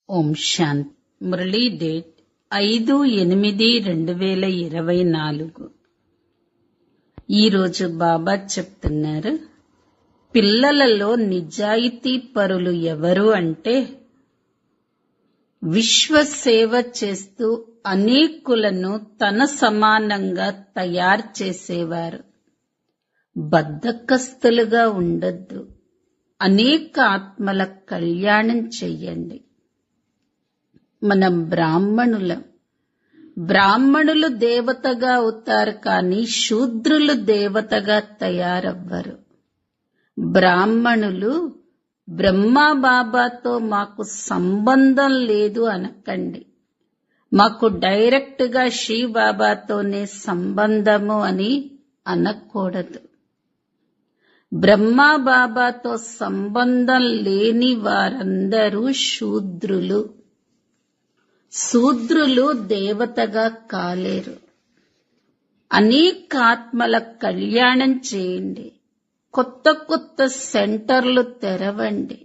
ఓం శాంతి. Murali date 5/8/2024. ఈరోజు బాబా చెప్తున్నారు, పిల్లలలో నిజాయితీ పరులు ఎవరు అంటే విశ్వ సేవ చేస్తూ అనేకులను తన సమానంగా తయారు చేసేవారు. బద్ధకస్తులుగా ఉండొద్దు. అనేక ఆత్మల కళ్యాణం చెయ్యండి. మనం బ్రాహ్మణులు దేవతగా అవుతారు, కానీ శూద్రులు దేవతగా తయారవ్వరు. బ్రాహ్మణులు బ్రహ్మా బాబాతో మాకు సంబంధం లేదు అనకండి. మాకు డైరెక్ట్ గా శివ్ బాబాతోనే సంబంధము అని అనకూడదు. బ్రహ్మా బాబాతో సంబంధం లేని వారందరూ శూద్రులు. శూద్రులు దేవతగా కాలేరు. అనేక ఆత్మల కళ్యాణం చేయండి. కొత్త కొత్త సెంటర్లు తెరవండి.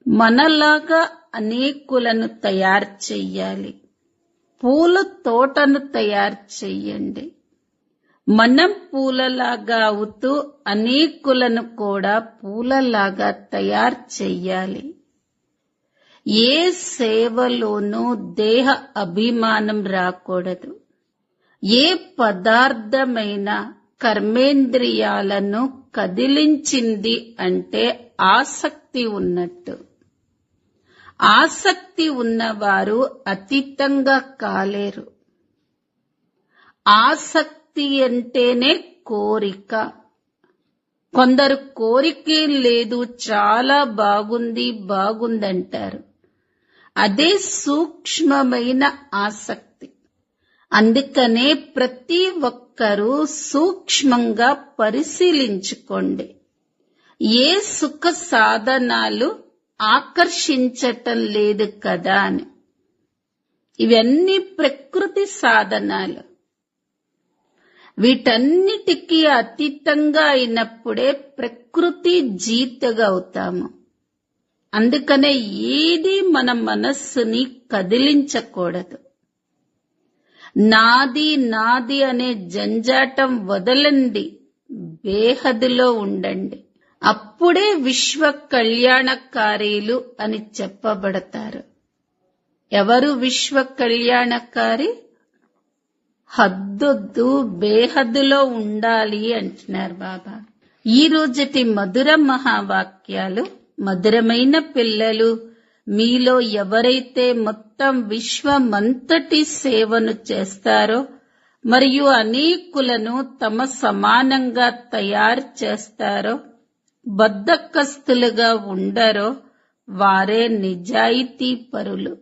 మనలాగా అనేకులను తయారు చెయ్యాలి. పూల తోటను తయారు చెయ్యండి. మనం పూలలాగా అవుతూ అనేకులను కూడా పూలలాగా తయారు చెయ్యాలి. ఏ సేవలోనూ దేహ అభిమానం రాకూడదు. ఏ పదార్థమైనా కర్మేంద్రియాలను కదిలించింది అంటే ఆసక్తి ఉన్నట్టు. ఆసక్తి ఉన్నవారు అతీతంగా కాలేరు. ఆసక్తి అంటేనే కోరిక. కొందరు కోరికేం లేదు, చాలా బాగుందంటారు. అదే సూక్ష్మమైన ఆసక్తి. అందుకనే ప్రతి ఒక్కరూ సూక్ష్మంగా పరిశీలించుకోండి. ఏ సుఖ సాధనాలు ఆకర్షించటం లేదు కదా అని. ఇవన్నీ ప్రకృతి సాధనాలు. వీటన్నిటికీ అతీతంగా అయినప్పుడే ప్రకృతి జీతగా అవుతాము. అందుకనే ఏది మన మనస్సుని కదిలించకూడదు. నాది అనే జంజాటం వదలండి. బేహదులో ఉండండి. అప్పుడే విశ్వ కళ్యాణకారీలు అని చెప్పబడతారు. ఎవరు విశ్వ కళ్యాణకారి? హద్దొద్దు, బేహద్దులో ఉండాలి అంటున్నారు బాబా. ఈ రోజటి మధుర మహావాక్యాలు. మధురమైన పిల్లలు, మీలో ఎవరైతే మొత్తం విశ్వమంతటి సేవను చేస్తారో మరియు అనేకులను తమ సమానంగా తయారు చేస్తారో, బద్ధకస్తులుగా ఉండరో వారే నిజాయితీ పరులు.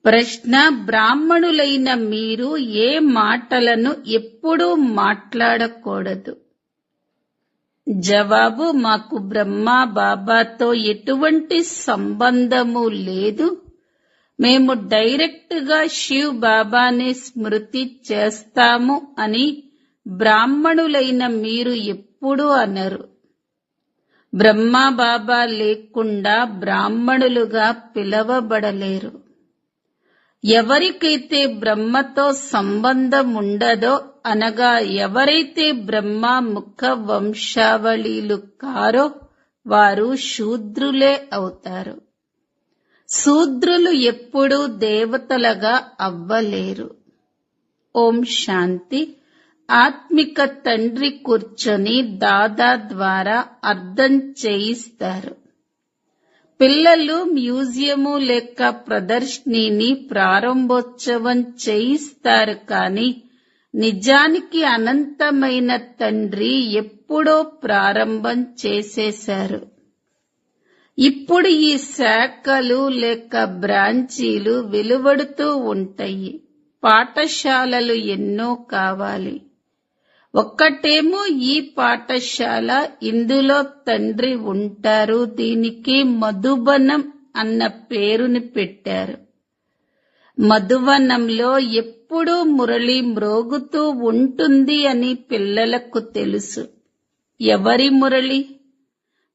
ప్రశ్న: బ్రాహ్మణులైన మీరు ఏ మాటలను ఎప్పుడూ మాట్లాడకూడదు? జవాబు: మాకు బ్రహ్మా బాబాతో ఎటువంటి సంబంధము లేదు. మేము డైరెక్ట్ గా శివ్ బాబాని స్మృతి చేస్తాము అని బ్రాహ్మణులైన మీరు ఎప్పుడూ అనరు. బ్రహ్మా బాబా లేకుండా బ్రాహ్మణులుగా పిలవబడలేరు. ఎవరికైతే బ్రహ్మతో సంబంధం ఉండదో, అనగా ఎవరైతే బ్రహ్మ ముఖ వంశావళీలు కారో వారు శూద్రులే అవుతారు. శూద్రులు ఎప్పుడూ దేవతలుగా అవ్వలేరు. ఓం శాంతి. ఆత్మిక తండ్రి కూర్చొని దాదా ద్వారా అర్థం చేయిస్తారు. పిల్లలు మ్యూజియము లేక ప్రదర్శనని ప్రారంభోత్సవం చేయిస్తారు, కానీ నిజానికి అనంతమైన తండ్రి ఎప్పుడో ప్రారంభం చేసేశారు. ఇప్పుడు ఈ శాఖలు లేక బ్రాంచీలు వెలువడుతూ ఉంటాయి. పాఠశాలలు ఎన్నో కావాలి. ఒక్కటేమో ఈ పాఠశాల, ఇందులో తండ్రి ఉంటారు. దీనికి మధుబనం అన్న పేరుని పెట్టారు. మధువనంలో ఎప్పుడూ మురళి మ్రోగుతూ ఉంటుంది అని పిల్లలకు తెలుసు. ఎవరి మురళి?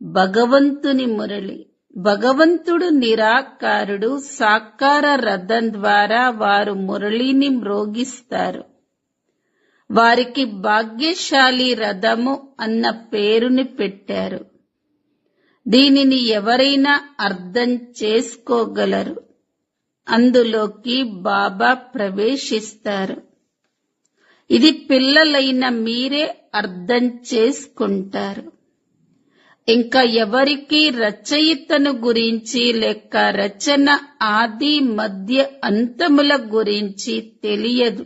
భగవంతుని మురళి. భగవంతుడు నిరాకారుడు. సాకార రథం ద్వారా వారు మురళిని మ్రోగిస్తారు. వారికి భాగ్యశాలి రథము అన్న పేరుని పెట్టారు. దీనిని ఎవరైనా అర్థం చేసుకోగలరు. అందులోకి బాబా ప్రవేశిస్తారు. ఇది పిల్లలైన మీరే అర్థం చేసుకుంటారు. ఇంకా ఎవరికి రచయితను గురించి లేక రచన ఆది మధ్య అంతముల గురించి తెలియదు.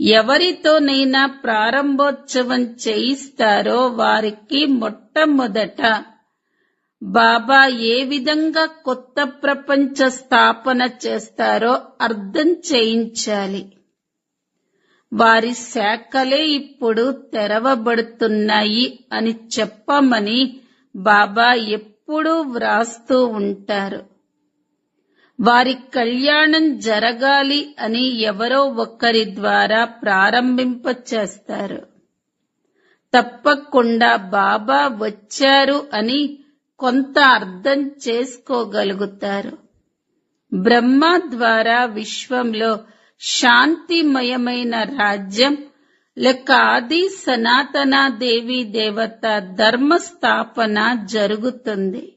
ఎవరితోనైనా ప్రారంభోత్సవం చేయిస్తారో వారికి మొట్టమొదట బాబా ఏ విధంగా కొత్త ప్రపంచ స్థాపన చేస్తారో అర్థం చేయించాలి. వారి శాఖలే ఇప్పుడు తెరవబడుతున్నాయి అని చెప్పమని బాబా ఎప్పుడూ వ్రాస్తూ ఉంటారు. వారి కళ్యాణం జరగాలి అని ఎవరో ఒకరి ద్వారా ప్రారంభింపచేస్తారు. తప్పకుండా బాబా వచ్చారు అని కొంత అర్థం చేసుకోగలుగుతారు. బ్రహ్మ ద్వారా విశ్వంలో శాంతిమయమైన రాజ్యం లేక ఆది సనాతన దేవీ దేవత ధర్మ స్థాపన జరుగుతుంది.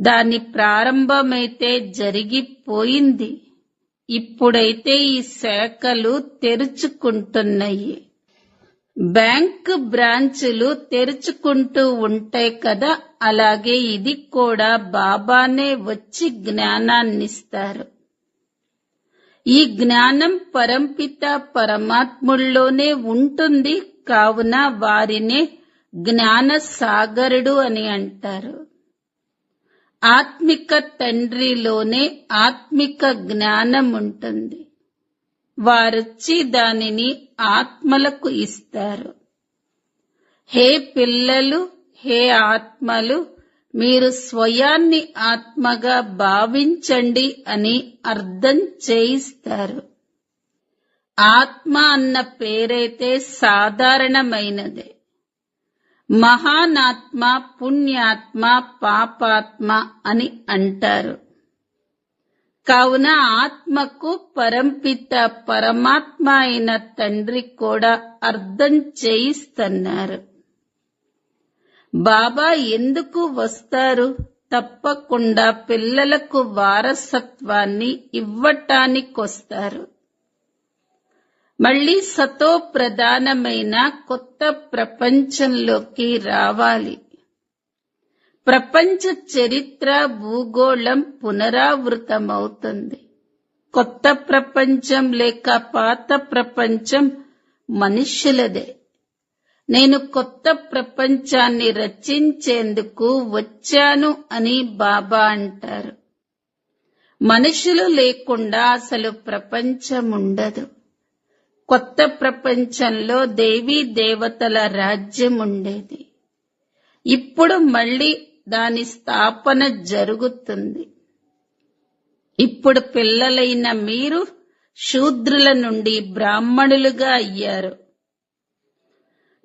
దాని ప్రారంభమైతే జరిగిపోయింది. ఇప్పుడైతే ఈ శాఖలు తెరుచుకుంటున్నాయి. బ్యాంక్ బ్రాంచులు తెరుచుకుంటూ ఉంటాయి కదా, అలాగే ఇది కూడా బాబానే వచ్చి జ్ఞానాన్నిస్తారు. ఈ జ్ఞానం పరంపిత పరమాత్ముల్లోనే ఉంటుంది. కావున వారినే జ్ఞాన సాగరుడు అని అంటారు. ఆత్మిక తండ్రిలోనే ఆత్మిక జ్ఞానం ఉంటుంది. వారొచ్చి దానిని ఆత్మలకు ఇస్తారు. హే పిల్లలు, హే ఆత్మలు, మీరు స్వయాన్ని ఆత్మగా భావించండి అని అర్థం చేయిస్తారు. ఆత్మ అన్న పేరైతే సాధారణమైనదే. మహానాత్మ, పుణ్యాత్మ, పాపాత్మ అని అంటారు. కావున ఆత్మకు పరంపిత పరమాత్మ అయిన తండ్రి కూడా అర్థం చేయిస్తున్నారు. బాబా ఎందుకు వస్తారు? తప్పకుండా పిల్లలకు వారసత్వాన్ని ఇవ్వటానికొస్తారు. మళ్ళీ సతో ప్రధానమైన కొత్త ప్రపంచంలోకి రావాలి. ప్రపంచ చరిత్ర భూగోళం పునరావృతమవుతుంది. కొత్త ప్రపంచం లేక పాత ప్రపంచం మనుష్యులదే. నేను కొత్త ప్రపంచాన్ని రచించేందుకు వచ్చాను అని బాబా అంటారు. మనుషులు లేకుండా అసలు ప్రపంచం ఉండదు. కొత్త ప్రపంచంలో దేవీ దేవతల రాజ్యం ఉండేది. ఇప్పుడు మళ్ళీ దాని స్థాపన జరుగుతుంది. ఇప్పుడు పిల్లలైన మీరు శూద్రుల నుండి బ్రాహ్మణులుగా అయ్యారు.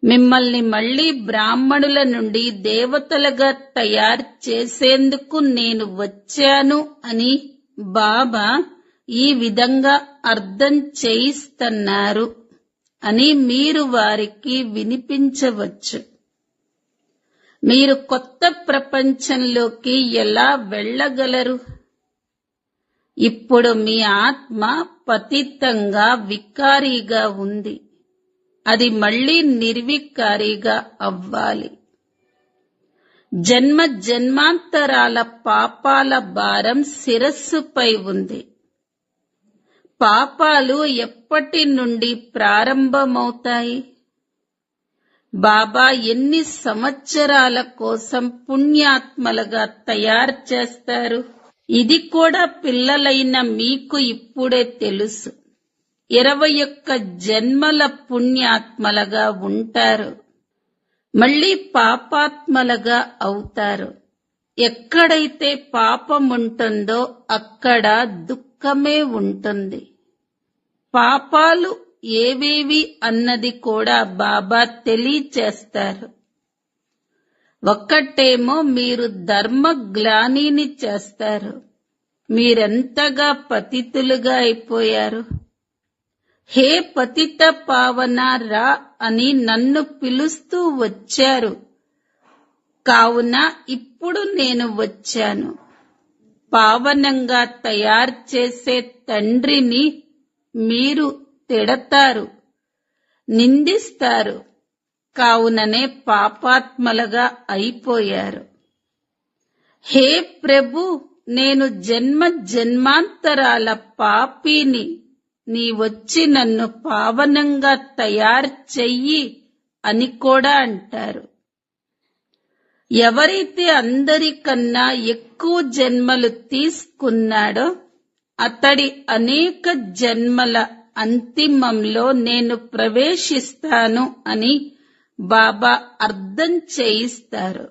మిమ్మల్ని మళ్ళీ బ్రాహ్మణుల నుండి దేవతలుగా తయారు చేసేందుకు నేను వచ్చాను అని బాబా ఈ విధంగా అర్థం చేయిస్తున్నారు అని మీరు వారికి వినిపించవచ్చు. మీరు కొత్త ప్రపంచంలోకి ఎలా వెళ్ళగలరు? ఇప్పుడు మీ ఆత్మ పతితంగా వికారీగా ఉంది. అది మళ్ళీ నిర్వికారిగా అవ్వాలి. జన్మ జన్మాంతరాల పాపాల భారం శిరస్సుపై ఉంది. పాపాలు ఎప్పటి నుండి ప్రారంభమవుతాయి? బాబా ఎన్ని సంవత్సరాల కోసం పుణ్యాత్మలుగా తయారు చేస్తారు? ఇది కూడా పిల్లలైన మీకు ఇప్పుడే తెలుసు. 21 జన్మల పుణ్యాత్మలుగా ఉంటారు. మళ్ళీ పాపాత్మలుగా అవుతారు. ఎక్కడైతే పాపం ఉంటుందో అక్కడ దుఃఖమే ఉంటుంది. పాపాలు ఏవేవి అన్నది కూడా బాబా తెలియచేస్తారు. ఒక్కటేమో మీరు ధర్మ గ్లానిని చేస్తారు. మీరెంతగా పతితులుగా అయిపోయారు. హే పతిత పావన రా అని నన్ను పిలుస్తూ వచ్చారు. కావున ఇప్పుడు నేను వచ్చాను. పావనంగా తయారు చేసే తండ్రిని మీరు తిడతారు, నిందిస్తారు. కావుననే పాపాత్మలుగా అయిపోయారు. హే ప్రభు, నేను జన్మ జన్మాంతరాల పాపిని. నీవొచ్చి నన్ను పావనంగా తయారు చెయ్యి అని కూడా అంటారు. ఎవరైతే అందరికన్నా ఎక్కువ జన్మలు తీసుకున్నాడో అతడి అనేక జన్మల అంతిమంలో నేను ప్రవేశిస్తాను అని బాబా అర్థం చేయిస్తారు.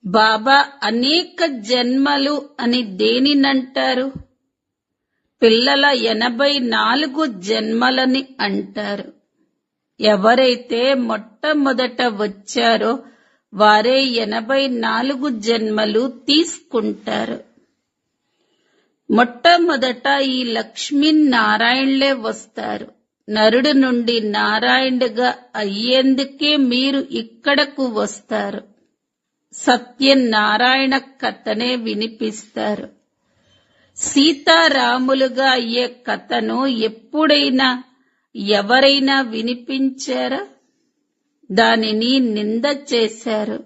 బాబా అనేక జన్మలు అని దేనినంటారు? పిల్లల 84 జన్మలని అంటారు. ఎవరైతే మొట్టమొదట వచ్చారో వారే 84 జన్మలు తీసుకుంటారు. మొట్టమొదట ఈ లక్ష్మీనారాయణలే వస్తారు. నరుడు నుండి నారాయణుడిగా అయ్యేందుకే మీరు ఇక్కడకు వస్తారు. సత్యనారాయణ కథనే వినిపిస్తారు. సీతారాములుగా అయ్యే కథను ఎప్పుడైనా ఎవరైనా వినిపించారా? దానిని నింద చేశారు.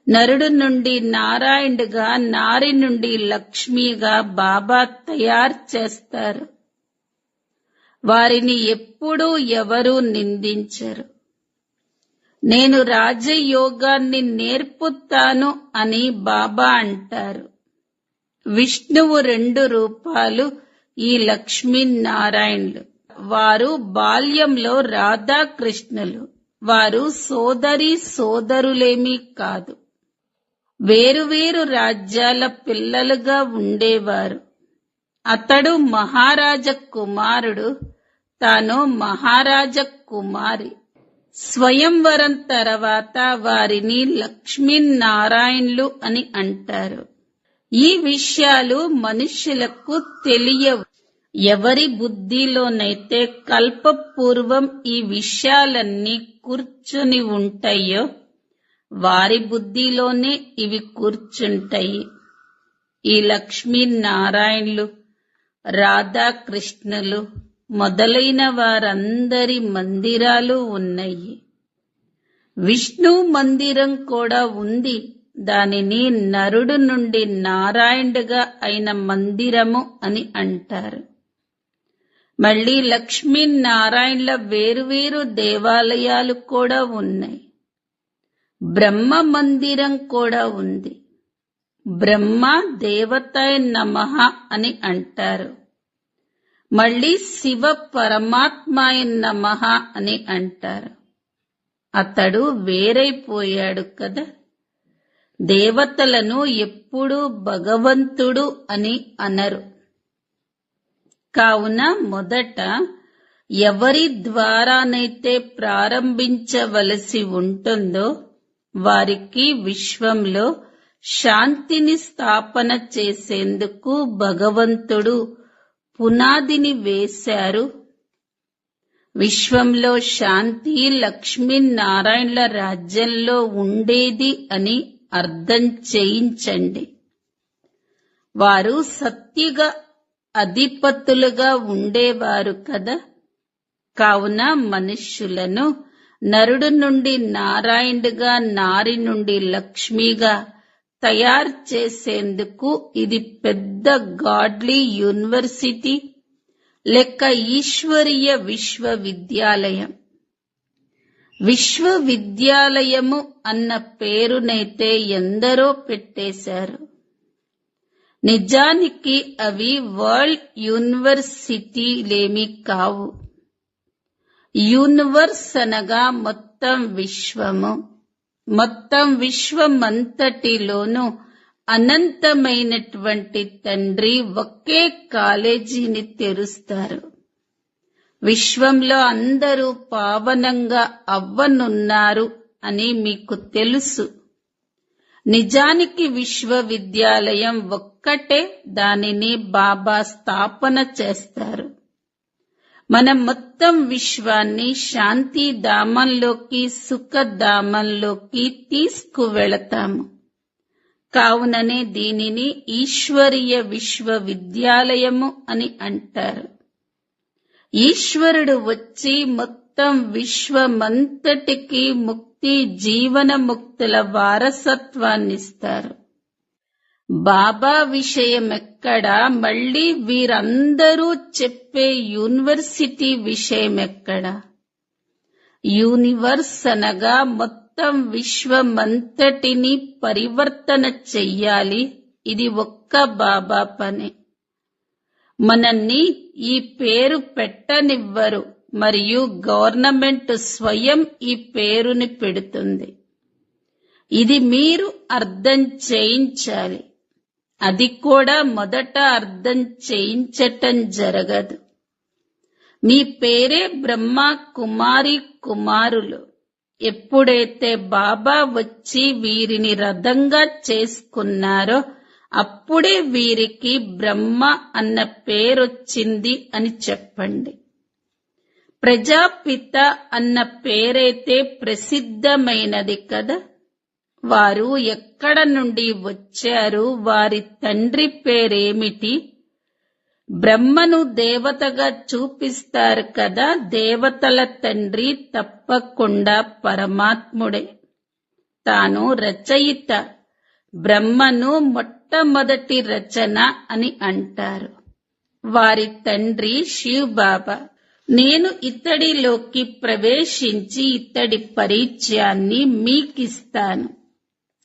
నరుడు నుండి నారాయణుడిగా, నారి నుండి లక్ష్మిగా బాబా తయారు చేస్తారు. వారిని ఎప్పుడూ ఎవరూ నిందించరు. నేను రాజయోగాన్ని నేర్పుతాను అని బాబా అంటారు. విష్ణువు 2 రూపాలు ఈ లక్ష్మీనారాయణులు. వారు బాల్యంలో రాధాకృష్ణులు. వారు సోదరి సోదరులేమీ కాదు. వేరువేరు రాజ్యాల పిల్లలుగా ఉండేవారు. అతడు మహారాజ కుమారుడు, తాను మహారాజ కుమారి. స్వయంవరం తర్వాత వారిని లక్ష్మీనారాయణులు అని అంటారు. ఈ విషయాలు మనుష్యులకు తెలియవు. ఎవరి బుద్ధిలోనైతే కల్పపూర్వం ఈ విషయాలన్నీ కూర్చుని ఉంటాయో వారి బుద్ధిలోనే ఇవి కూర్చుంటాయి. ఈ లక్ష్మీనారాయణులు, రాధాకృష్ణులు మొదలైన వారందరి మందిరాలు ఉన్నాయి. విష్ణు మందిరం కూడా ఉంది. దానిని నరుడు నుండి నారాయణుడిగా అయిన మందిరము అని అంటారు. మళ్ళీ లక్ష్మీనారాయణుల వేరువేరు దేవాలయాలు కూడా ఉన్నాయి. బ్రహ్మ మందిరం కూడా ఉంది. బ్రహ్మ దేవతాయ నమః అని అంటారు. మళ్ళీ శివ పరమాత్మాయ నమః అని అంటారు. అతడు వేరైపోయాడు కదా. దేవతలను ఎప్పుడూ భగవంతుడు అని అనరు. కావున మొదట ఎవరి ద్వారానైతే ప్రారంభించవలసి ఉంటుందో వారికి విశ్వంలో శాంతిని స్థాపన చేసేందుకు భగవంతుడు పునాదిని వేశారు. విశ్వంలో శాంతి లక్ష్మీనారాయణుల రాజ్యంలో ఉండేది అని అర్థం చేయించండి. వారు సత్యుగా అధిపతులుగా ఉండేవారు కదా. కావున మనుష్యులను నరుడు నుండి నారాయణుడిగా, నారి నుండి లక్ష్మిగా తయారు చేసేందుకు ఇది పెద్ద గాడ్లీ యూనివర్సిటీ లేక ఈశ్వరీయ విశ్వవిద్యాలయం. విశ్వవిద్యాలయము అన్న పేరునైతే ఎందరో పెట్టేశారు. నిజానికి అవి వరల్డ్ యూనివర్సిటీలేమీ కావు. యూనివర్స్ అనగా మొత్తం విశ్వము. మొత్తం విశ్వమంతటిలోనూ అనంతమైనటువంటి తండ్రి ఒకే కాలేజీని తెరుస్తారు. విశ్వంలో అందరూ పావనంగా అవ్వనున్నారు అని మీకు తెలుసు. నిజానికి విశ్వవిద్యాలయం ఒక్కటే, దానిని బాబా స్థాపన చేస్తారు. మనం మొత్తం విశ్వాన్ని శాంతిధామంలోకి, సుఖధామంలోకి తీసుకువెళతాము. కావుననే దీనిని ఈశ్వరీయ విశ్వవిద్యాలయము అని అంటారు. ఈశ్వరుడు వచ్చి మొత్తం విశ్వమంతటికి ముక్తి, జీవన ముక్తుల వారసత్వాన్నిస్తారు. బాబా విషయమెక్కడా, మళ్ళీ వీరందరూ చెప్పే యూనివర్సిటీ విషయమెక్కడా? యూనివర్స్ అనగా మొత్తం విశ్వమంతటిని పరివర్తన చెయ్యాలి. ఇది ఒక్క బాబా పనే. మనల్ని ఈ పేరు పెట్టనివ్వరు, మరియు గవర్నమెంట్ స్వయం ఈ పేరుని పెడుతుంది. ఇది మీరు అర్థం చేయించాలి. అది కూడా మొదట అర్థం చేయించటం జరగదు. మీ పేరే బ్రహ్మ కుమారి కుమారులు. ఎప్పుడైతే బాబా వచ్చి వీరిని రథంగా చేసుకున్నారో అప్పుడే వీరికి బ్రహ్మ అన్న పేరొచ్చింది అని చెప్పండి. ప్రజాపిత అన్న పేరైతే ప్రసిద్ధమైనది కదా. వారు ఎక్కడ నుండి వచ్చారు? వారి తండ్రి పేరేమిటి? బ్రహ్మను దేవతగా చూపిస్తారు కదా. దేవతల తండ్రి తప్పకుండా పరమాత్ముడే. తాను రచయిత. బ్రహ్మను మొట్టమొదటి రచన అని అంటారు. వారి తండ్రి శివ్ బాబా. నేను ఇతడిలోకి ప్రవేశించి ఇతడి పరిచయాన్ని మీకిస్తాను.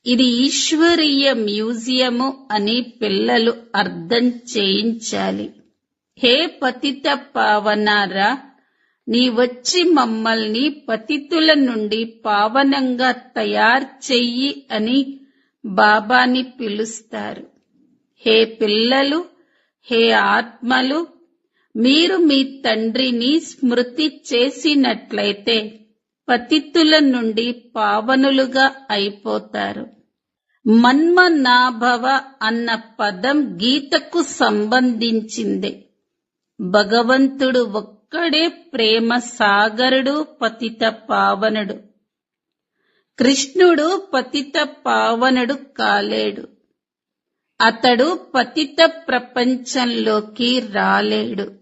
ఇది ఈశ్వరీయ మ్యూజియము అని పిల్లలు అర్థం చేయించాలి. హే పతిత పావనారా, నీవచ్చి మమ్మల్ని పతితుల నుండి పావనంగా తయారు చెయ్యి అని బాబాని పిలుస్తారు. హే పిల్లలు, హే ఆత్మలు, మీరు మీ తండ్రిని స్మృతి చేసినట్లయితే పతితుల నుండి పావనులుగా అయిపోతారు. మన్మనాభవ అన్న పదం గీతకు సంబంధించిందే. భగవంతుడు ఒక్కడే ప్రేమ సాగరుడు, పతిత పావనుడు. కృష్ణుడు పతిత పావనుడు కాలేడు. అతడు పతిత ప్రపంచంలోకి రాలేడు.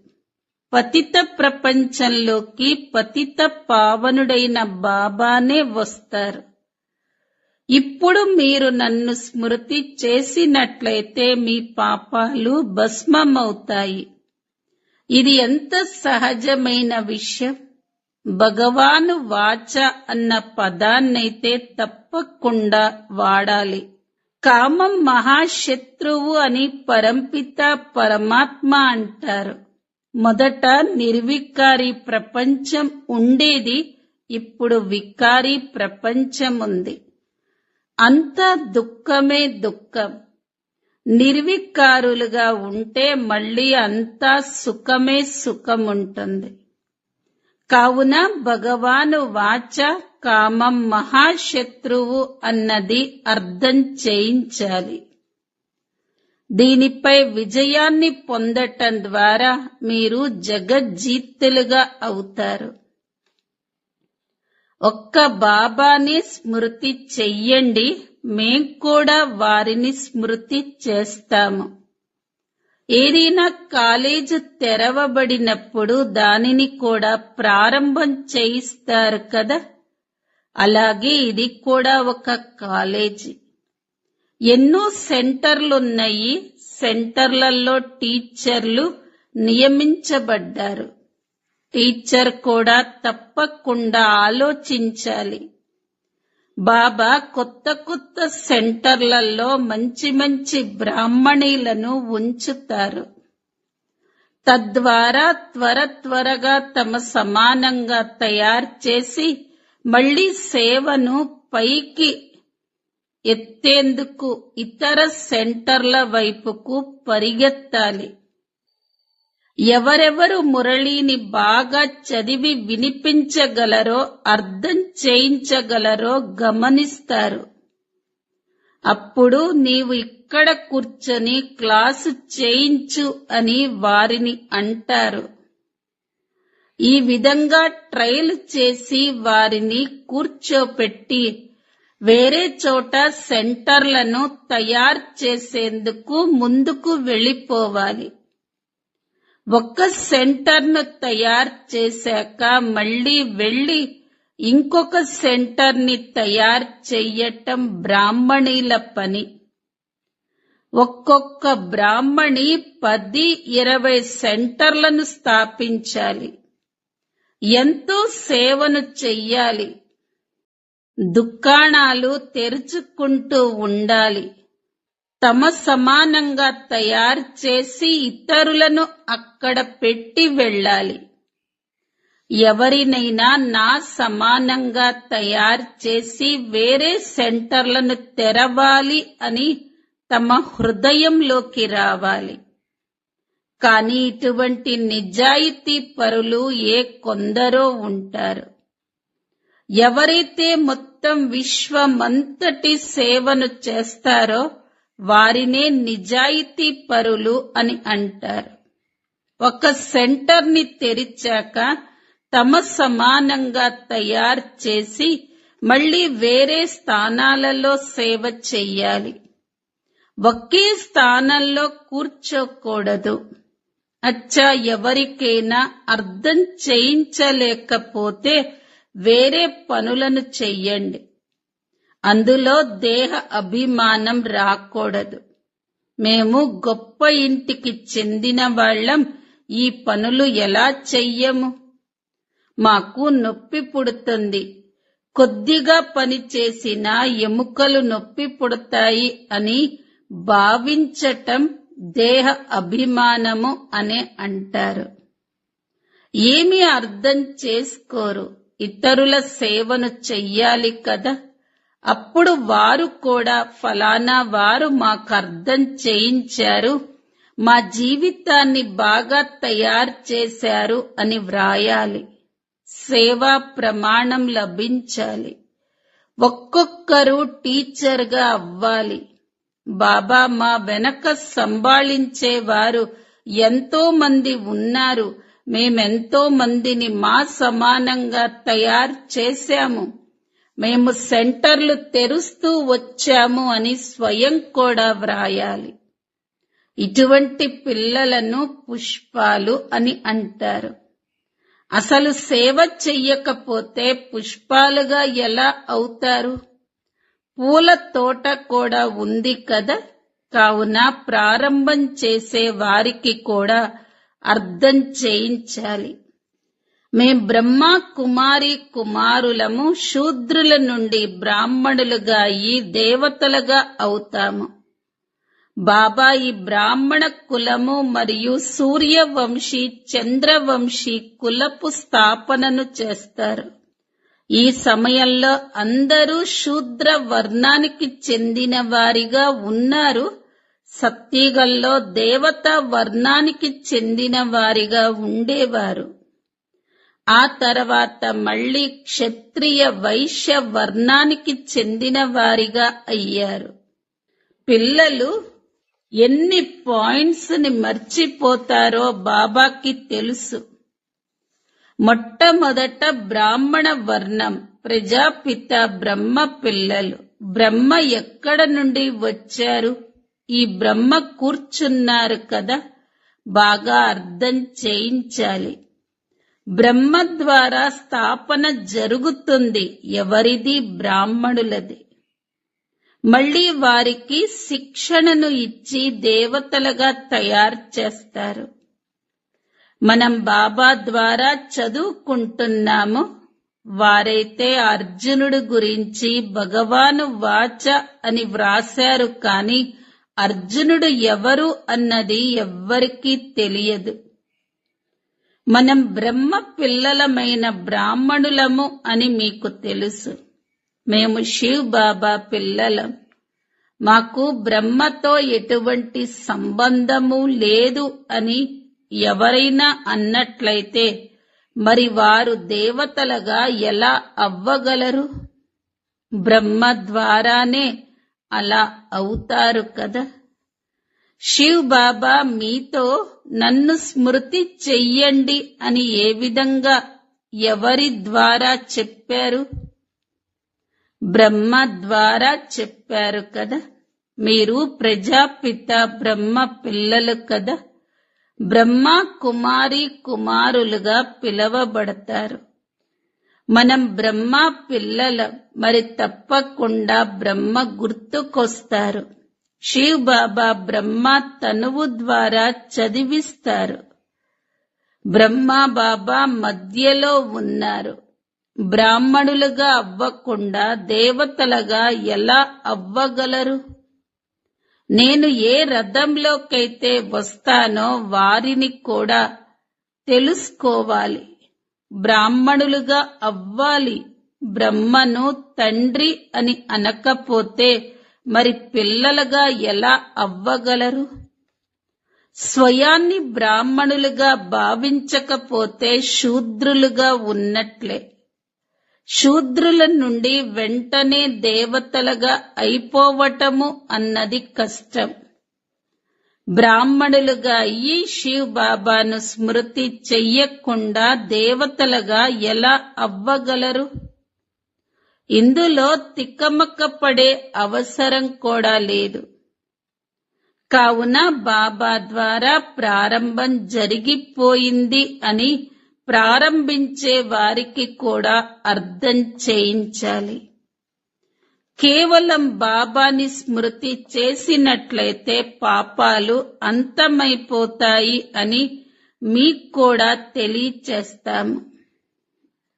పతిత ప్రపంచంలోకి పతిత పావనుడైన బాబానే వస్తారు. ఇప్పుడు మీరు నన్ను స్మృతి చేసినట్లయితే మీ పాపాలు భస్మమవుతాయి. ఇది ఎంత సహజమైన విషయం. భగవాను వాచ అన్న పదాన్నైతే తప్పకుండా వాడాలి. కామం మహాశత్రువు అని పరంపిత పరమాత్మ అంటారు. మొదట నిర్వికారి ప్రపంచం ఉండేది, ఇప్పుడు వికారి ప్రపంచం ఉంది. అంతా దుఃఖమే దుఃఖం. నిర్వికారులుగా ఉంటే మళ్ళీ అంతా సుఖమే సుఖం ఉంటుంది. కావున భగవాను వాచ కామం మహాశత్రువు అన్నది అర్థం చేయించాలి. దీనిపై విజయాన్ని పొందటం ద్వారా మీరు జగజ్జీతులుగా అవుతారు. ఒక్క బాబాని స్మృతి చెయ్యండి, మేం కూడా వారిని స్మృతి చేస్తాము. ఏదైనా కాలేజీ తెరవబడినప్పుడు దానిని కూడా ప్రారంభం చేయిస్తారు కదా. అలాగే ఇది కూడా ఒక కాలేజీ. ఎన్నో సెంటర్లున్నాయి. సెంటర్లలో టీచర్లు నియమించబడ్డారు. టీచర్ కూడా తప్పకుండా ఆలోచించాలి. బాబా కొత్త కొత్త సెంటర్లలో మంచి మంచి బ్రాహ్మణీలను ఉంచుతారు. తద్వారా త్వరగా తమ సమానంగా తయారు చేసి మళ్లీ సేవను పైకి ఎత్తేందుకు ఇతర సెంటర్ల వైపుకు పరిగెత్తాలి. ఎవరెవరు మురళిని బాగా చదివి వినిపించగలరో, అర్థం చేయించగలరో గమనిస్తారు. అప్పుడు నీవు ఇక్కడ కూర్చొని క్లాసు చేయించు అని వారిని అంటారు. ఈ విధంగా ట్రయల్ చేసి వారిని కూర్చోపెట్టి వేరే చోట సెంటర్లను తయారు చేసేందుకు ముందుకు వెళ్ళిపోవాలి. ఒక్క సెంటర్ను తయారు చేశాక మళ్ళీ వెళ్ళి ఇంకొక సెంటర్ని తయారు చెయ్యటం బ్రాహ్మణీల పని. ఒక్కొక్క బ్రాహ్మణి 10-20 సెంటర్లను స్థాపించాలి. ఎంతో సేవను చెయ్యాలి. దుకాణాలు తెరుచుకుంటూ ఉండాలి. తమ సమానంగా తయారు చేసి ఇతరులను అక్కడ పెట్టి వెళ్ళాలి. ఎవరినైనా నా సమానంగా తయారు చేసి వేరే సెంటర్లను తెరవాలి అని తమ హృదయంలోకి రావాలి. కానీ ఇటువంటి నిజాయితీ పరులు కొందరో ఉంటారు. ఎవరైతే మొత్తం విశ్వమంతటి సేవను చేస్తారో వారినే నిజాయితీ పరులు అని అంటారు. ఒక సెంటర్ని తెరిచాక తమ సమానంగా తయారు చేసి మళ్ళీ వేరే స్థానాలలో సేవ చెయ్యాలి. ఒకే స్థానంలో కూర్చోకూడదు. అచ్చా, ఎవరికైనా అర్థం చేయించలేకపోతే వేరే పనులను చెయ్యండి. అందులో దేహ అభిమానం రాకూడదు. మేము గొప్ప ఇంటికి చెందిన వాళ్ళం, ఈ పనులు ఎలా చెయ్యము? మాకు నొప్పి పుడుతుంది. కొద్దిగా పని చేసినా ఎముకలు నొప్పి పుడతాయి అని భావించటం దేహ అభిమానము అనే అంటారు. ఏమీ అర్థం చేసుకోరు. ఇతరుల సేవను చెయ్యాలి కదా. అప్పుడు వారు కూడా ఫలానా వారు మాకు అర్థం చేయించారు, మా జీవితాన్ని బాగా తయారు చేశారు అని వ్రాయాలి. సేవా ప్రమాణం లభించాలి. ఒక్కొక్కరు టీచర్గా అవ్వాలి. బాబా, మా వెనక సంభాళించేవారు ఎంతో మంది ఉన్నారు. మేమెంతో మందిని మా సమానంగా తయారు చేశాము. మేము సెంటర్లు తెరుస్తూ వచ్చాము అని స్వయం కూడా వ్రాయాలి. ఇటువంటి పిల్లలను పుష్పాలు అని అంటారు. అసలు సేవ చెయ్యకపోతే పుష్పాలుగా ఎలా అవుతారు? పూల తోట కూడా ఉంది కదా. కావున ప్రారంభం చేసే వారికి కూడా అర్థం చేయించాలి. మేం బ్రహ్మ కుమారి కుమారులము, శూద్రుల నుండి బ్రాహ్మణులుగా అయి దేవతలుగా అవుతాము. బాబా ఈ బ్రాహ్మణ కులము మరియు సూర్యవంశీ చంద్రవంశీ కులపు స్థాపనను చేస్తారు. ఈ సమయంలో అందరూ శూద్ర వర్ణానికి చెందిన వారిగా ఉన్నారు. సత్యుగంలో దేవతా వర్ణానికి చెందిన వారిగా ఉండేవారు. ఆ తర్వాత మళ్ళీ క్షత్రియ వైశ్య వర్ణానికి చెందిన వారిగా అయ్యారు. పిల్లలు ఎన్ని పాయింట్స్ ని మర్చిపోతారో బాబాకి తెలుసు. మొట్టమొదట బ్రాహ్మణ వర్ణం, ప్రజాపిత బ్రహ్మ పిల్లలు. బ్రహ్మ ఎక్కడ నుండి వచ్చారు? ఈ బ్రహ్మ కూర్చున్నారు కదా. బాగా అర్థం చేయించాలి. బ్రహ్మ ద్వారా స్థాపన జరుగుతుంది. ఎవరిది? బ్రాహ్మణులది. మళ్ళీ వారికి శిక్షణను ఇచ్చి దేవతలుగా తయారు చేస్తారు. మనం బాబా ద్వారా చదువుకుంటున్నాము. వారైతే అర్జునుడు గురించి భగవాను వాచ అని వ్రాశారు, కానీ అర్జునుడు ఎవరు అన్నది ఎవ్వరికీ తెలియదు. మనం బ్రహ్మ పిల్లలమైన బ్రాహ్మణులము అని మీకు తెలుసు. మేము శివ్ బాబా పిల్లలం. మాకు బ్రహ్మతో ఎటువంటి సంబంధము లేదు అని ఎవరైనా అన్నట్లయితే మరి వారు దేవతలుగా ఎలా అవ్వగలరు? బ్రహ్మ ద్వారానే అలా అవుతారు కదా. శివ్ బాబా మీతో నన్ను స్మృతి చెయ్యండి అని ఏ విధంగా ఎవరి ద్వారా చెప్పారు? బ్రహ్మ ద్వారా చెప్పారు కదా. మీరు ప్రజాపిత బ్రహ్మ పిల్లలు కదా. బ్రహ్మ కుమారి కుమారులుగా పిలవబడతారు. మనం బ్రహ్మ పిల్లలం, మరి తప్పకుండా బ్రహ్మ గుర్తుకొస్తారు. శివ్ బాబా బ్రహ్మ తనువు ద్వారా చదివిస్తారు. బ్రహ్మ బాబా మధ్యలో ఉన్నారు. బ్రాహ్మణులుగా అవ్వకుండా దేవతలుగా ఎలా అవ్వగలరు? నేను ఏ రథంలోకైతే వస్తానో వారిని కూడా తెలుసుకోవాలి. బ్రాహ్మణులుగా అవ్వాలి. బ్రహ్మను తండ్రి అని అనకపోతే మరి పిల్లలుగా ఎలా అవ్వగలరు? స్వయాన్ని బ్రాహ్మణులుగా భావించకపోతే శూద్రులుగా ఉన్నట్లే. శూద్రుల నుండి వెంటనే దేవతలుగా అయిపోవటము అన్నది కష్టం. బ్రాహ్మణులుగా అయ్యి శివ్ బాబాను స్మృతి చెయ్యకుండా దేవతలుగా ఎలా అవ్వగలరు? ఇందులో తికమక పడే అవసరం కూడా లేదు. కావున బాబా ద్వారా ప్రారంభం జరిగిపోయింది అని ప్రారంభించే వారికి కూడా అర్థం చేయించాలి. కేవలం బాబాని స్మృతి చేసినట్లయితే పాపాలు అంతమైపోతాయి అని మీకు కూడా తెలియచేస్తాము.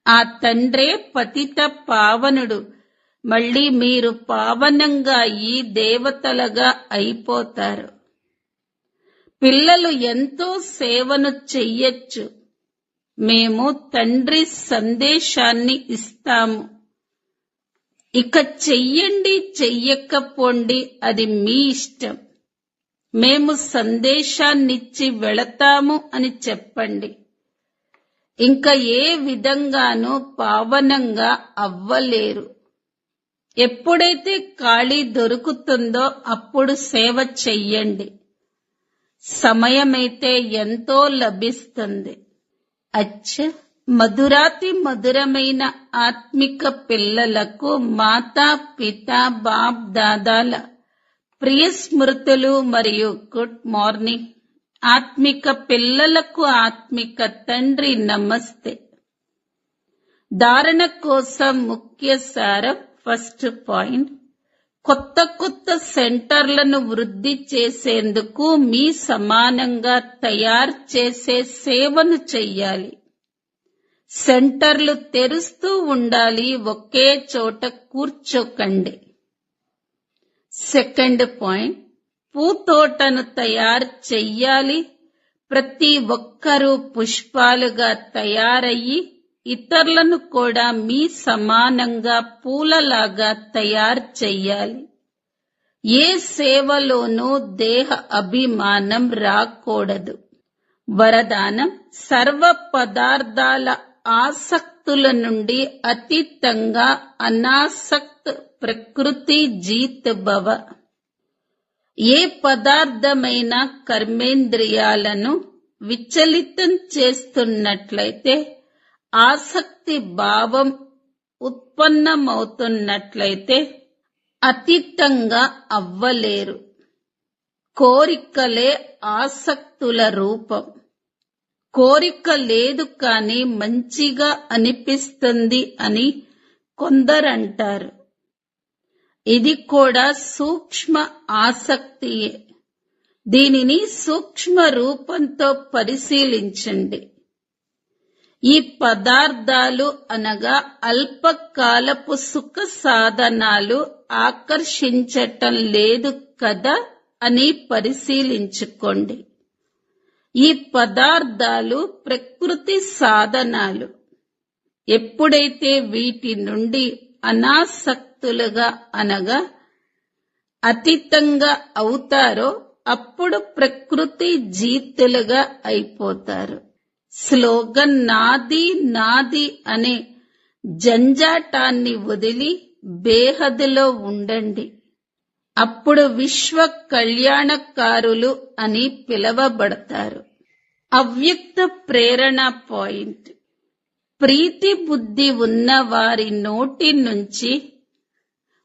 ఆ తండ్రే పతిత పావనుడు. మళ్ళీ మీరు పావనంగా ఈ దేవతలుగా అయిపోతారు. పిల్లలు ఎంతో సేవను చెయ్యొచ్చు. మేము తండ్రి సందేశాన్ని ఇస్తాము. ఇక చెయ్యండి చెయ్యకపోండి, అది మీ ఇష్టం. మేము సందేశాన్నిచ్చి వెళతాము అని చెప్పండి. ఇంకా ఏ విధంగానూ పావనంగా అవ్వలేరు. ఎప్పుడైతే ఖాళీ దొరుకుతుందో అప్పుడు సేవ చెయ్యండి. సమయమైతే ఎంతో లభిస్తుంది. అచ్చ, మధురాతి మధురమైన ఆత్మిక పిల్లలకు మాతా పిత బాప్ దాదాల ప్రియ స్మృతులు మరియు గుడ్ మార్నింగ్. ఆత్మిక పిల్లలకు ఆత్మిక తండ్రి నమస్తే. ధారణ కోసం ముఖ్య సారం. ఫస్ట్ పాయింట్, కొత్త కొత్త సెంటర్లను వృద్ధి చేసేందుకు మీ సమానంగా తయారు చేసే సేవను చెయ్యాలి. సెంటర్లు తెరుస్తూ ఉండాలి, ఒకే చోట కూర్చోకండి. సెకండ్ పాయింట్, పూతోటను తయారు చెయ్యాలి. ప్రతి ఒక్కరూ పుష్పాలుగా తయారయ్యి ఇతరులను కూడా మీ సమానంగా పూలలాగా తయారు చెయ్యాలి. ఏ సేవలోనూ దేహ అభిమానం రాకూడదు. వరదానం, సర్వ పదార్థాల ఆసక్తుల నుండి అతీతంగా అనాసక్త్ ప్రకృతి జీత్ భవ. ఏ పదార్థమైనా కర్మేంద్రియాలను విచలితం చేస్తున్నట్లయితే, ఆసక్తి భావం ఉత్పన్నమవుతున్నట్లయితే అతీతంగా అవ్వలేరు. కోరికలే ఆసక్తుల రూపం. కోరిక లేదు కానీ మంచిగా అనిపిస్తుంది అని కొందరంటారు. ఇది కూడా సూక్ష్మ ఆసక్తియే. దీనిని సూక్ష్మ రూపంతో పరిశీలించండి. ఈ పదార్థాలు అనగా అల్పకాలపు సుఖ సాధనాలు ఆకర్షించటం లేదు కదా అని పరిశీలించుకోండి. ఈ పదార్థాలు ప్రకృతి సాధనాలు. ఎప్పుడైతే వీటి నుండి అనాసక్తులుగా అనగా అతీతంగా అవుతారో అప్పుడు ప్రకృతి జీతులుగా అయిపోతారు. స్లోగన్ నాది నాది అనే జంజాటాన్ని వదిలి బేహదులో ఉండండి. అప్పుడు విశ్వ కళ్యాణకారులు అని పిలవబడతారు. అవ్యక్త ప్రేరణ పాయింట్. ప్రీతి బుద్ధి ఉన్న వారి నోటి నుంచి,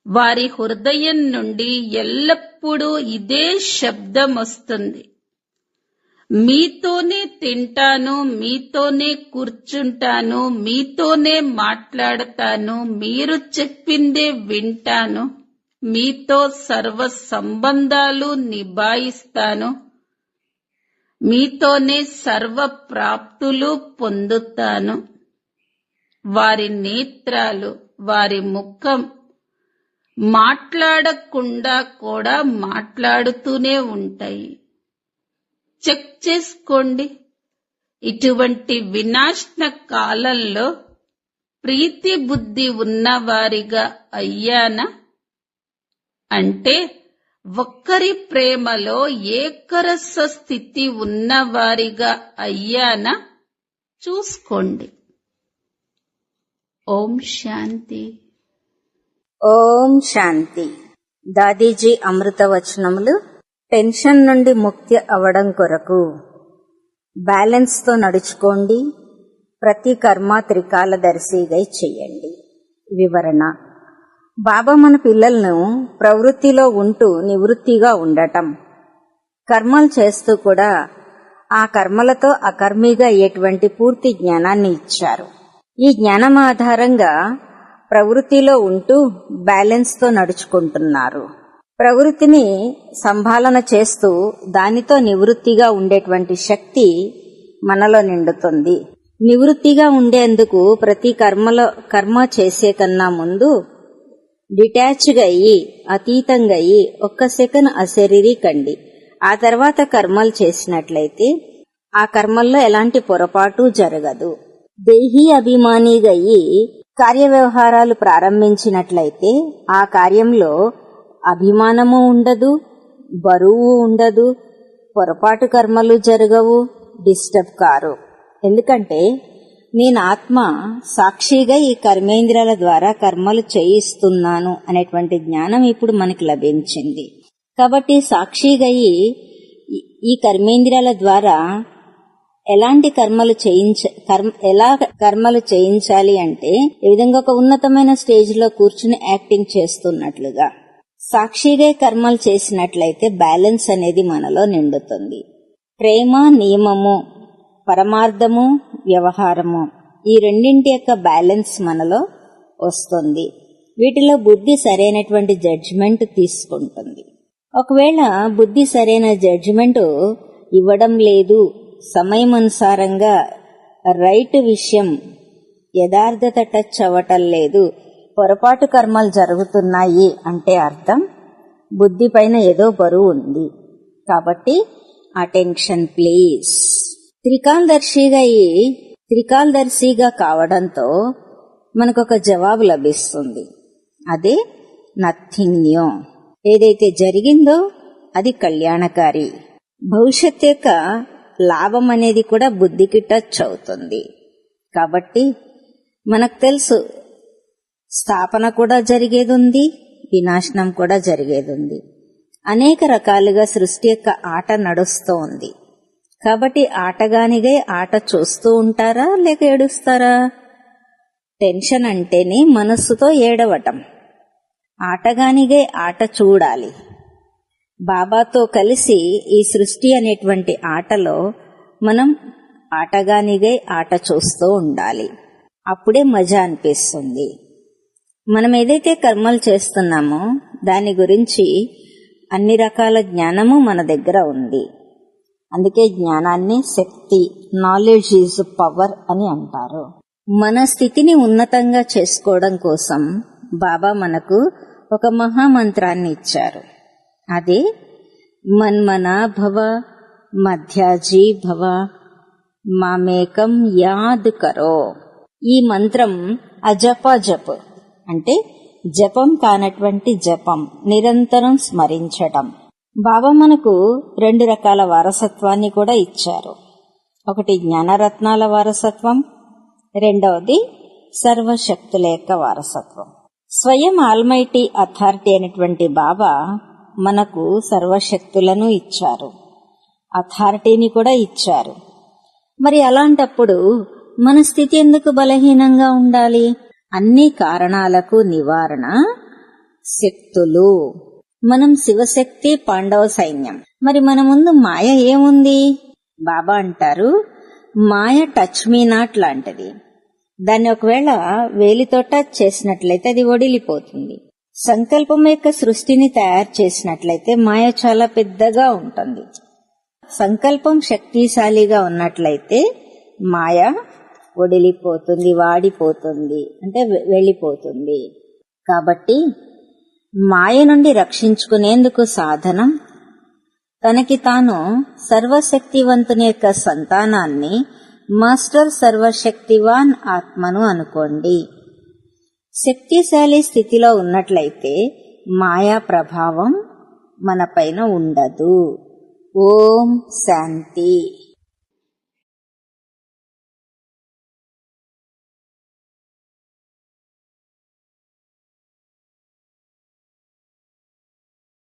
వారి హృదయం నుండి ఎల్లప్పుడూ ఇదే శబ్దం వస్తుంది. మీతోనే తింటాను, మీతోనే కూర్చుంటాను, మీతోనే మాట్లాడతాను, మీరు చెప్పిందే వింటాను, మీతో సర్వ సంబంధాలు నిభాయిస్తాను, మీతోనే సర్వ ప్రాప్తులు పొందుతాను. వారి నేత్రాలు, వారి ముఖం మాట్లాడకుండా కూడా మాట్లాడుతూనే ఉంటాయి. చెక్ చేసుకోండి. ఇటువంటి వినాశన కాలంలో ప్రీతి బుద్ధి ఉన్నవారిగా అయ్యానా? అంటే ఒక్కరి ప్రేమలో ఏకరస స్థితి ఉన్నవారిగా అయ్యానా చూసుకోండి. ఓం శాంతి. ఓం శాంతి. దాదీజీ అమృతవచనములు. టెన్షన్ నుండి ముక్తి అవడం కొరకు బ్యాలెన్స్ తో నడుచుకోండి. ప్రతి కర్మ త్రికాలదర్శిగా చెయ్యండి. వివరణ. బాబా మన పిల్లలను ప్రవృత్తిలో ఉంటూ నివృత్తిగా ఉండటం, కర్మలు చేస్తూ కూడా ఆ కర్మలతో అకర్మిగా అయ్యేటువంటి పూర్తి జ్ఞానాన్ని ఇచ్చారు. ఈ జ్ఞానం ఆధారంగా ప్రవృత్తిలో ఉంటూ బ్యాలెన్స్ తో నడుచుకుంటున్నారు. ప్రవృత్తిని సంభాలన చేస్తూ దానితో నివృత్తిగా ఉండేటువంటి శక్తి మనలో నిండుతుంది. నివృత్తిగా ఉండేందుకు ప్రతి కర్మ చేసే కన్నా ముందు డిటాచ్గా అయ్యి, అతీతంగా అయ్యి ఒక్క సెకండ్ అశరీరీ కండి. ఆ తర్వాత కర్మలు చేసినట్లయితే ఆ కర్మల్లో ఎలాంటి పొరపాటు జరగదు. దేహీ అభిమానిగా అయ్యి కార్యవ్యవహారాలు ప్రారంభించినట్లయితే ఆ కార్యంలో అభిమానము ఉండదు, బరువు ఉండదు, పొరపాటు కర్మలు జరగవు, డిస్టర్బ్ కారు. ఎందుకంటే నేను ఆత్మ సాక్షిగా ఈ కర్మేంద్రియాల ద్వారా కర్మలు చేయిస్తున్నాను అనేటువంటి జ్ఞానం ఇప్పుడు మనకి లభించింది. కాబట్టి సాక్షిగా ఈ కర్మేంద్రియాల ద్వారా ఎలాంటి ఎలా కర్మలు చేయించాలి అంటే ఈ విధంగా ఒక ఉన్నతమైన స్టేజ్ లో కూర్చుని యాక్టింగ్ చేస్తున్నట్లుగా సాక్షిగా కర్మలు చేసినట్లయితే బ్యాలెన్స్ అనేది మనలో నిండుతుంది. ప్రేమ, నియమము, పరమార్థము, వ్యవహారము, ఈ రెండింటి యొక్క బ్యాలెన్స్ మనలో వస్తుంది. వీటిలో బుద్ధి సరైనటువంటి జడ్జిమెంట్ తీసుకుంటుంది. ఒకవేళ బుద్ధి సరైన జడ్జిమెంట్ ఇవ్వడం లేదు, సమయం అనుసారంగా రైట్ విషయం యథార్థత టచ్ అవ్వటం లేదు, పొరపాటు కర్మలు జరుగుతున్నాయి అంటే అర్థం బుద్ధి పైన ఏదో బరువు ఉంది. కాబట్టి అటెన్షన్ ప్లీజ్. త్రికాలదర్శిగా కావడంతో మనకొక జవాబు లభిస్తుంది. అదే నథింగ్ న్యూ. ఏదైతే జరిగిందో అది కళ్యాణకారి. భవిష్యత్ యొక్క లాభం అనేది కూడా బుద్ధికి టచ్ అవుతుంది. కాబట్టి మనకు తెలుసు స్థాపన కూడా జరిగేది ఉంది, వినాశనం కూడా జరిగేది ఉంది. అనేక రకాలుగా సృష్టి యొక్క ఆట నడుస్తూ ఉంది. కాబట్టి ఆటగానిగా ఆట చూస్తూ ఉంటారా లేక ఏడుస్తారా? టెన్షన్ అంటేనే మనస్సుతో ఏడవటం. ఆటగానిగా ఆట చూడాలి. బాబాతో కలిసి ఈ సృష్టి అనేటువంటి ఆటలో మనం ఆటగానిగా ఆట చూస్తూ ఉండాలి. అప్పుడే మజా అనిపిస్తుంది. మనం ఏదైతే కర్మలు చేస్తున్నామో దాని గురించి అన్ని రకాల జ్ఞానము మన దగ్గర ఉంది. అందుకే జ్ఞానాన్ని శక్తి, నాలెడ్జ్ ఈజ్ పవర్ అని అంటారు. మన స్థితిని ఉన్నతంగా చేసుకోవడం కోసం బాబా మనకు ఒక మహామంత్రాన్ని ఇచ్చారు. అదే మన్మనా భవ, మధ్యాజీ భవ, మామేకం యాద్ కరో. ఈ మంత్రం అజప జప్ అంటే జపం కానటువంటి జపం, నిరంతరం స్మరించటం. బాబా మనకు 2 రకాల వారసత్వాన్ని కూడా ఇచ్చారు. ఒకటి జ్ఞానరత్నాల వారసత్వం, రెండవది సర్వశక్తుల యొక్క వారసత్వం. స్వయం ఆల్మైటీ అథారిటీ అయినటువంటి బాబా మనకు సర్వశక్తులను ఇచ్చారు, అథారిటీని కూడా ఇచ్చారు. మరి అలాంటప్పుడు మన స్థితి ఎందుకు బలహీనంగా ఉండాలి? అన్ని కారణాలకు నివారణ శక్తులు. మనం శివశక్తి, పాండవ సైన్యం. మరి మన ముందు మాయ ఏముంది? బాబా అంటారు, మాయ టచ్ మీ నాట్ లాంటిది. దాన్ని ఒకవేళ వేలితో టచ్ చేసినట్లయితే అది వడిలిపోతుంది. సంకల్పం యొక్క సృష్టిని తయారు చేసినట్లయితే మాయ చాలా పెద్దగా ఉంటుంది. సంకల్పం శక్తిశాలిగా ఉన్నట్లయితే మాయ వడిలిపోతుంది, వాడిపోతుంది, అంటే వెళ్లిపోతుంది. కాబట్టి మాయ నుండి రక్షించుకునేందుకు సాధనం తనకి తాను సర్వశక్తివంతుని యొక్క సంతానాన్ని, మాస్టర్ సర్వశక్తివాన్ ఆత్మను అనుకోండి. శక్తిశాలి స్థితిలో ఉన్నట్లయితే మాయా ప్రభావం మన పైన ఉండదు. ఓం శాంతి.